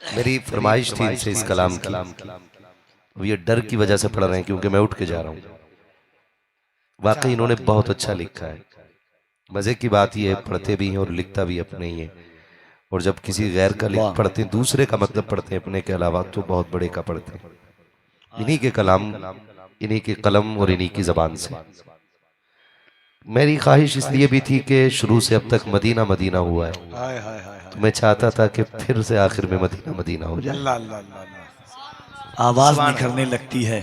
मेरी फरमाइश थी इनसे इस कलाम की। अब ये डर की वजह से पढ़ रहे हैं क्योंकि मैं उठ के जा रहा हूँ। वाकई इन्होंने बहुत अच्छा लिखा है। मजे की बात ये है, पढ़ते भी हैं और लिखता भी अपने ही है। और जब किसी गैर का लिख पढ़ते हैं, दूसरे का मतलब पढ़ते हैं अपने के अलावा, तो बहुत बड़े का पढ़ते हैं। इन्हीं के कलाम, इन्हीं के कलम और इन्हीं की जबान से। मेरी ख्वाहिश इसलिए भी थी कि शुरू से अब तक मदीना मदीना हुआ है, तो मैं चाहता था कि फिर से आखिर में मदीना मदीना हो जाए। अल्लाह अल्लाह अल्लाह। आवाज निखरने लगती है,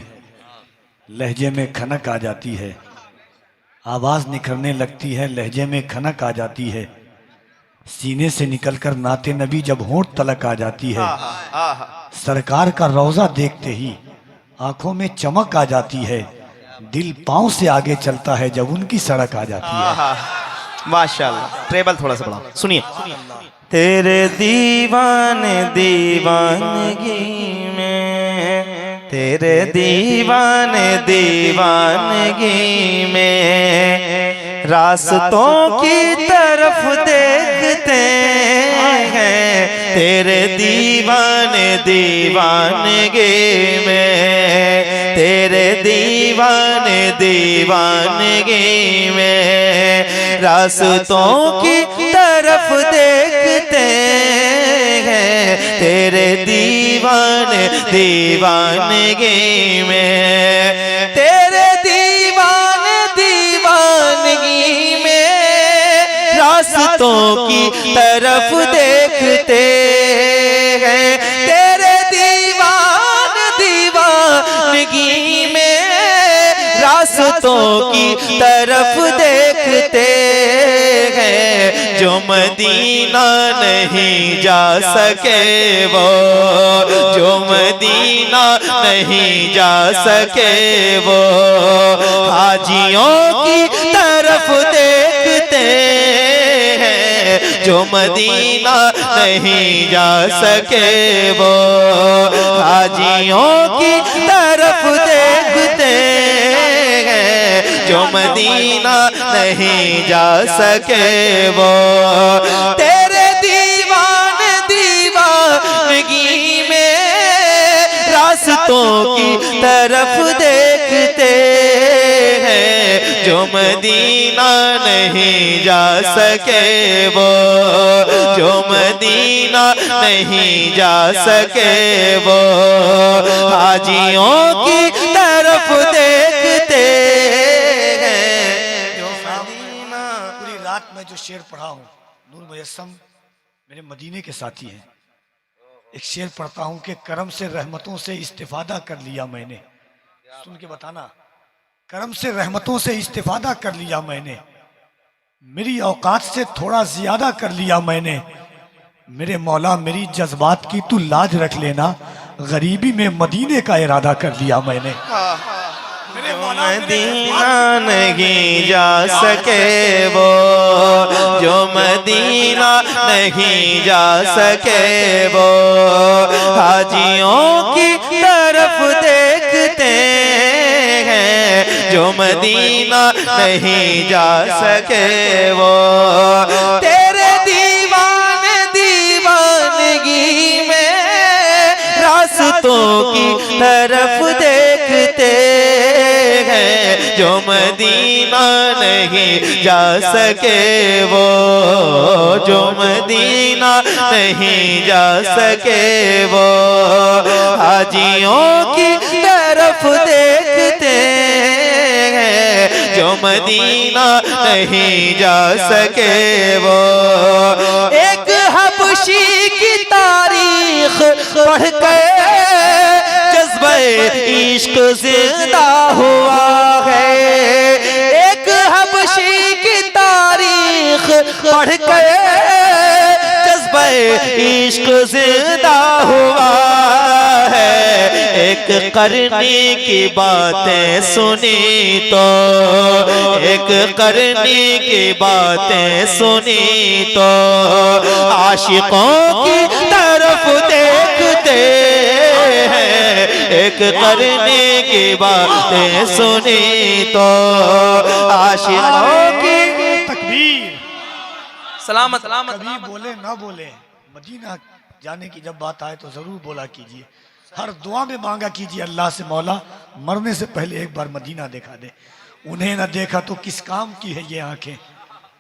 लहजे में खनक आ जाती है। आवाज निखरने लगती है, लहजे में खनक आ जाती है। सीने से निकलकर नाते नबी जब होंठ तलक आ जाती है। सरकार का रौजा देखते ही आंखों में चमक आ जाती है। दिल पांव से आगे चलता है जब उनकी सड़क आ जाती है। माशाल्लाह। ट्रेबल थोड़ा सा बढ़ाओ, सुनिए। तेरे दीवाने दीवानगी में, तेरे दीवाने दीवानगी में रास्तों की तरफ देखते हैं। तेरे दीवाने दीवानगी में, तेरे दीवाने दीवानगी में रास्तों की तरफ देखते हैं। तेरे दीवाने दीवानगी में, तेरे दीवाने दीवानगी में रास्तों की तरफ देखते हैं। तेरे दीवाने दीवानगी में रास्तों की तरफ देखते हैं। जो मदीना नहीं जा सके वो, जो मदीना नहीं जा सके वो हाजियों की तरफ देखते हैं। जो मदीना नहीं जा सके वो हाजियों की तरफ देखते हैं। जो मदीना नहीं जा सके वो तेरे दीवाने दीवानगी में रास्तों की तरफ देखते हैं। जो मदीना नहीं जा सके वो, जो मदीना नहीं जा सके वो हाजियों की तरफ देखते हैं। जो मदीना। पूरी रात में जो शेर पढ़ा हूँ, नूर मुयस्सम मेरे मदीने के साथी हैं। एक शेर पढ़ता हूँ कि करम से रहमतों से इस्तिफादा कर लिया मैंने। सुन के बताना। करम से रहमतों से इस्तिफादा कर लिया मैंने, मेरी औकात से थोड़ा ज्यादा कर लिया मैंने। मेरे मौला मेरी जज्बात की तू लाज रख लेना, गरीबी में मदीने का इरादा कर लिया मैंने। मदीना नहीं जा सके वो, जो मदीना नहीं जा सके वो हाजियों की तरफ देखते हैं। जो मदीना नहीं जा सके वो तेरे दीवाने दीवानगी में रास्तों की तरफ देखते हैं। जो मदीना नहीं जा सके वो, जो मदीना नहीं जा सके वो हाजियों की तरफ देखते हैं। जो मदीना नहीं जा सके वो एक हबशी की तारीख पढ़ के जज्बे इश्क जिंदा हुआ है। एक हबशी की तारीख पढ़ के जज्बे इश्क जिंदा हुआ है। एक करनी की बातें सुनी तो, एक करनी की बातें सुनी तो आशिकों की तरफ देखते हैं। एक करने की बातें सुनी तो आशिकों की। तकबीर। सलामत सलामत। कभी बोले ना बोले, मदीना जाने की जब बात आए तो जरूर बोला कीजिए, हर दुआ में मांगा कीजिए अल्लाह से, मौला मरने से पहले एक बार मदीना दिखा दे। उन्हें न देखा तो किस काम की है ये आंखें,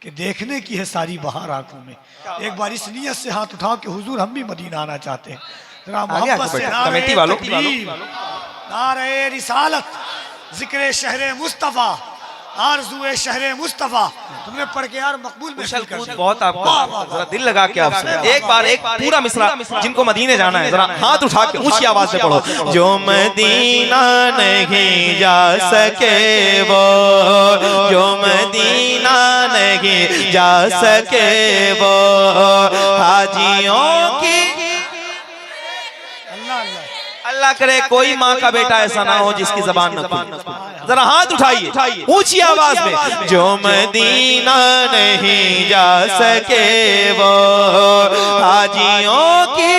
कि देखने की है सारी बहार आंखों में। एक बार इस नियत से हाथ उठाओ कि हुजूर हम भी मदीना आना चाहते हैं। जरा मोहब्बत से कमेटी वालों नारे रिसालत, जिक्र शहरे मुस्तफा, आरज़ुए शहरे मुस्तफा। तुमने पढ़ के यार मकबूल कुशल कूद बहुत आपका, जरा दिल लगा के आप सुनो। एक बार एक पूरा मिसरा जिनको मदीने जाना है, जरा हाथ उठा के ऊंची आवाज से पढ़ो। जो मदीना नहीं जा सके वो, जो मदीना नहीं जा सके वो, हाजियों की अल्लाह करे कोई माँ का बेटा ऐसा ना हो जिसकी जबान न खुले। जरा हाथ उठाइए ऊंची आवाज में। जो मदीना नहीं जा सके वो, हाजियों की,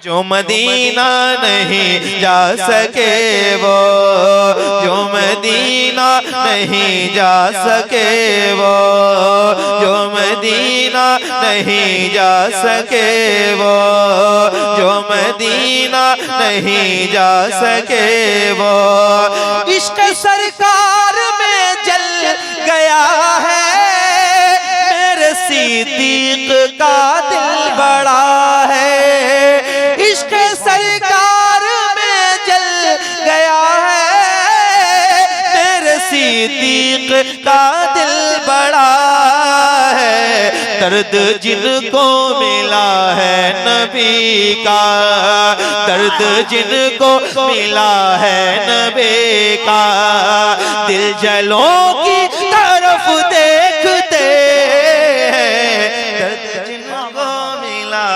जो मदीना नहीं जा सके वो, जो मदीना नहीं जा सके वो, जो मदीना नहीं जा सके वो, जो मदीना नहीं जा सके वो, इश्क सरकार में जल गया है, मेरे सिद्दीक का दिल बड़ा है। इश्क सरकार में जल गया है, मेरे सिद्दीक का दिल बड़ा है। दर्द जिनको मिला है नबी का, दर्द जिनको मिला है नबी का, दिल जलों की तरफ देखते हैं। दर्द जिनको मिला,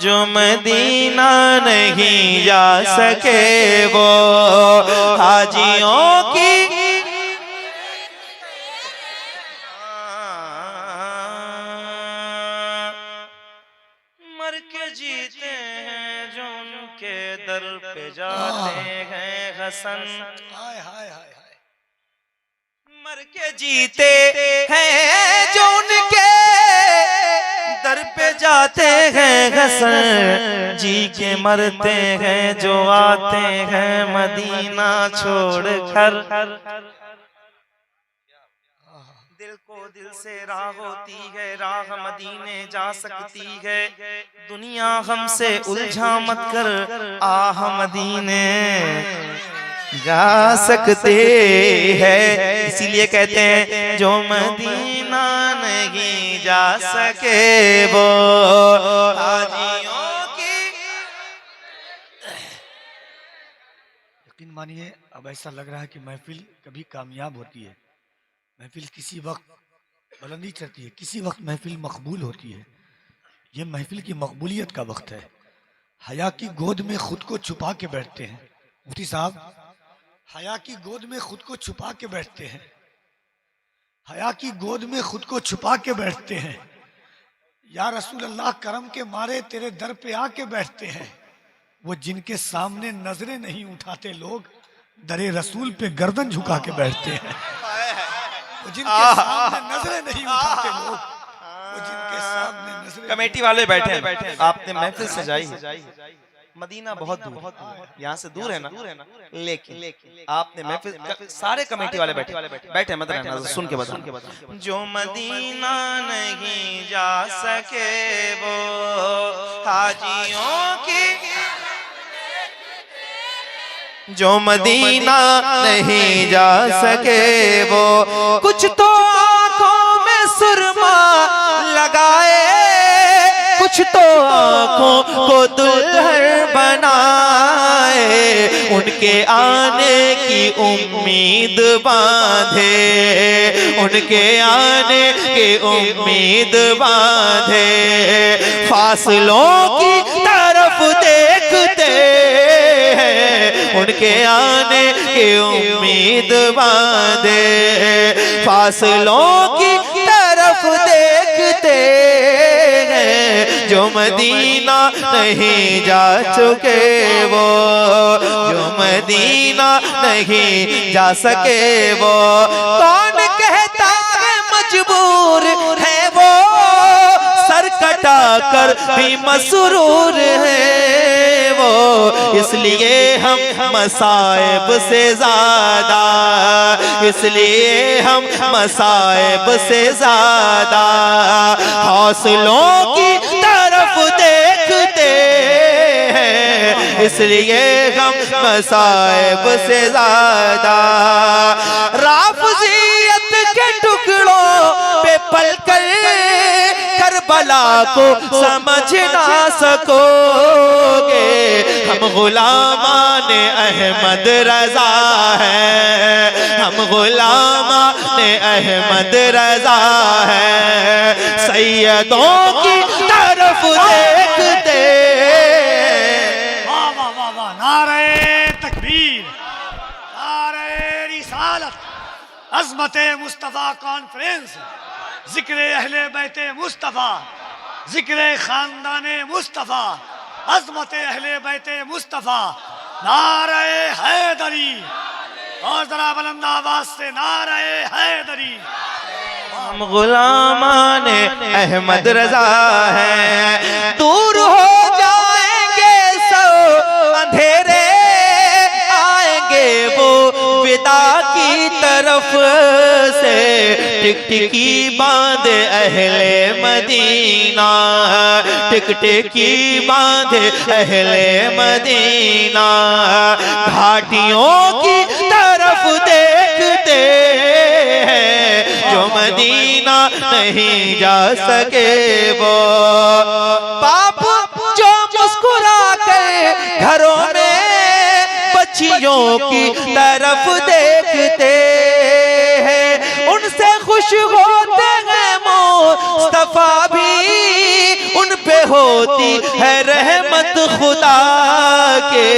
जो मदीना नहीं जा सके वो, हाजियों की मर के जीते हैं जो उनके दर पे जाते हैं हसन। हाय हाय हाय हाय, मर के जीते हैं जो उनके दर पे जाते हैं हसन, जी के मरते हैं जो आते हैं मदीना छोड़कर। दिल को दिल से राह होती है, राह मदीने जा सकती है, दुनिया हमसे उलझा मत कर, आह मदीने जा सकते हैं। इसीलिए कहते हैं जो मदीना नहीं जा सके वो, हाजियों की। यकीन मानिए अब ऐसा लग रहा है कि महफिल कभी कामयाब होती है, महफिल किसी वक्त बुलंदी चढ़ती है, किसी वक्त महफिल मकबूल होती है। ये महफिल की मकबूलियत का वक्त है। हया की गोद में खुद को छुपा के बैठते हैं मुफ्ती साहब, हया की गोद में खुद को छुपा के बैठते हैं, हया की गोद में खुद को छुपा के बैठते हैं। या रसूल अल्लाह करम के मारे तेरे दर पे आके बैठते हैं। वो जिनके सामने नजरें नहीं उठाते लोग, दरे रसूल पे गर्दन झुका के बैठते हैं। वो जिनके सामने नजरें नहीं उठाते लोग, वो जिनके सामने नजरें। कमेटी वाले बैठे हैं, आपने महफिल सजाई, मदीना बहुत दूर, यहाँ से दूर है ना, लेकिन आपने महफिल, सारे कमेटी वाले बैठे मत रहना, सुन के बता। जो मदीना नहीं जा सके वो, हाजियों की, जो मदीना नहीं जा सके वो, कुछ तो आंखों में सुरमा लगाए, कुछ तो आंखों को दुल्हन बनाए, उनके आने की उम्मीद बांधे, उनके आने की उम्मीद बांधे, फासलों की तरफ देख देखते हैं, उनके आने की उम्मीद बांधे, फासलों की तरफ देखते हैं, जो मदीना नहीं जा चुके वो, जो मदीना नहीं जा सके वो, कौन कहता है मजबूर है वो, सर कटा कर भी मसरूर है वो, इसलिए हम मसाइब से ज्यादा, इसलिए हम मसाइब से ज्यादा हौसलों की तरफ देखते हैं, इसलिए हम मसाइब से ज्यादा राफजियत के टुकड़ों पे पलकर करबला को समझ ना सकोगे, हम गुलामान अहमद रजा है, हम गुलामान अहमद रजा है, सैयदों की तरफ देखते। वाह वाह वाह वाह, नारे तकबीर, नारे रिसालत, अज़मते मुस्तफ़ा कॉन्फ्रेंस, जिक्र अहले बैते मुस्तफ़ा, जिक्र खानदाने मुस्तफ़ा, अज़मते अहले बैते मुस्तफ़ा, नारे हैदरी, और जरा बुलंद आवाज से नारे हैदरी। हम गुलामान अहमद रजा है, दूर हो जाएंगे सब अंधेरे, आएंगे वो विदा की तरफ से, टिकटिकी बांध अहले मदीना, टिकटिकी बांध अहले मदीना, घाटियों की तरफ देखते हैं, जो मदीना नहीं जा सके वो, बाप जो मुस्कुरा कर घरों में बच्चियों की तरफ देखते हैं, उनसे खुश होते हैं मुस्तफा भी, उन पे होती है रहमत खुदा के,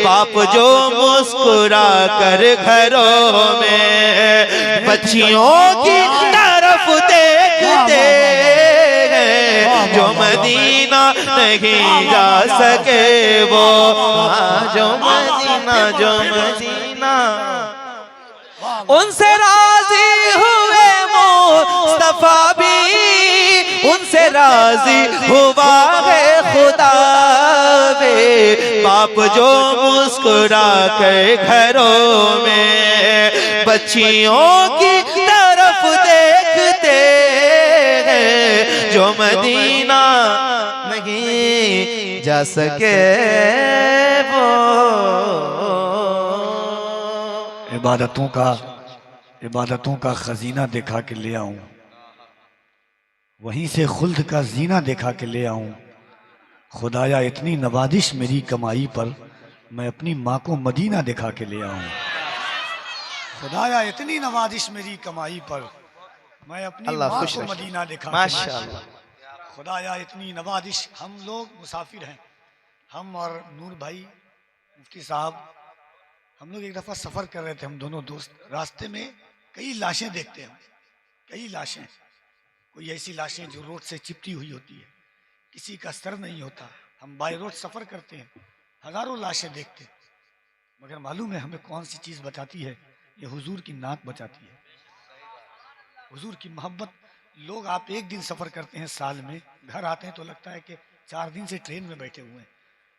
बाप जो मुस्कुरा कर घरों में बच्चियों की तरफ देखते हैं, जो मदीना नहीं जा सके वो, जो मदीना, जो मदीना, उनसे राजी हुए मुस्तफा भी, उनसे राजी हुआ है खुदा वे, बाप जो मुस्कुरा कर घरों में बच्चियों की तरफ देखते हैं, जो मदीना नहीं जा सके वो। इबादतों का खजीना दिखा के ले आऊं, वहीं से खुल्द का जीना दिखा के ले आऊं, खुदाया इतनी नवाजिश मेरी कमाई पर, मैं अपनी माँ को मदीना दिखा के ले आऊं, खुदाया इतनी नवाजिश मेरी कमाई पर, मैं अपनी माँ को मदीना दिखा के ले आऊं, खुदाया इतनी नवाजिश। हम लोग मुसाफिर हैं, हम और नूर भाई मुफ्ती साहब, हम लोग एक दफ़ा सफ़र कर रहे थे, हम दोनों दोस्त, रास्ते में कई लाशें देखते हैं, कई लाशें, कोई ऐसी लाशें जो रोड से चिपटी हुई होती है, किसी का सर नहीं होता, हम बाय रोड सफ़र करते हैं, हज़ारों लाशें देखते हैं, मगर मालूम है हमें कौन सी चीज़ बचाती है, ये हुजूर की नात बचाती है, हुजूर की मोहब्बत। लोग आप एक दिन सफ़र करते हैं साल में, घर आते हैं तो लगता है कि 4 दिन से ट्रेन में बैठे हुए हैं,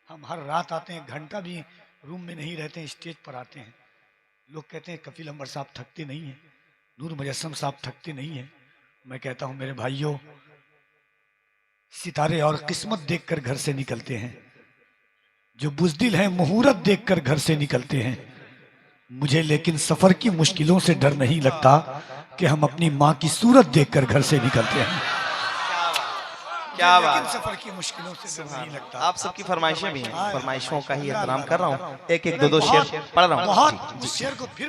हम हर रात आते हैं, घंटा भी रूम में नहीं रहते हैं, स्टेज पर आते हैं, लोग कहते हैं कफील अहमद साहब थकते नहीं हैं, नूर मुजस्सम साहब थकते नहीं हैं। मैं कहता हूं मेरे भाइयों, सितारे और किस्मत देखकर घर से निकलते हैं, जो बुज़दिल हैं मुहूर्त देखकर घर से निकलते हैं, मुझे लेकिन सफर की मुश्किलों से डर नहीं लगता कि हम अपनी माँ की सूरत देखकर घर से निकलते हैं। क्या बात, सफर की मुश्किलों से डर नहीं लगता। आप सबकी फरमाइशें भी हैं, फरमाइशों का ही एहतराम कर रहा हूँ, एक एक दो शेर पढ़ रहा हूँ। बहुत शेर को फिर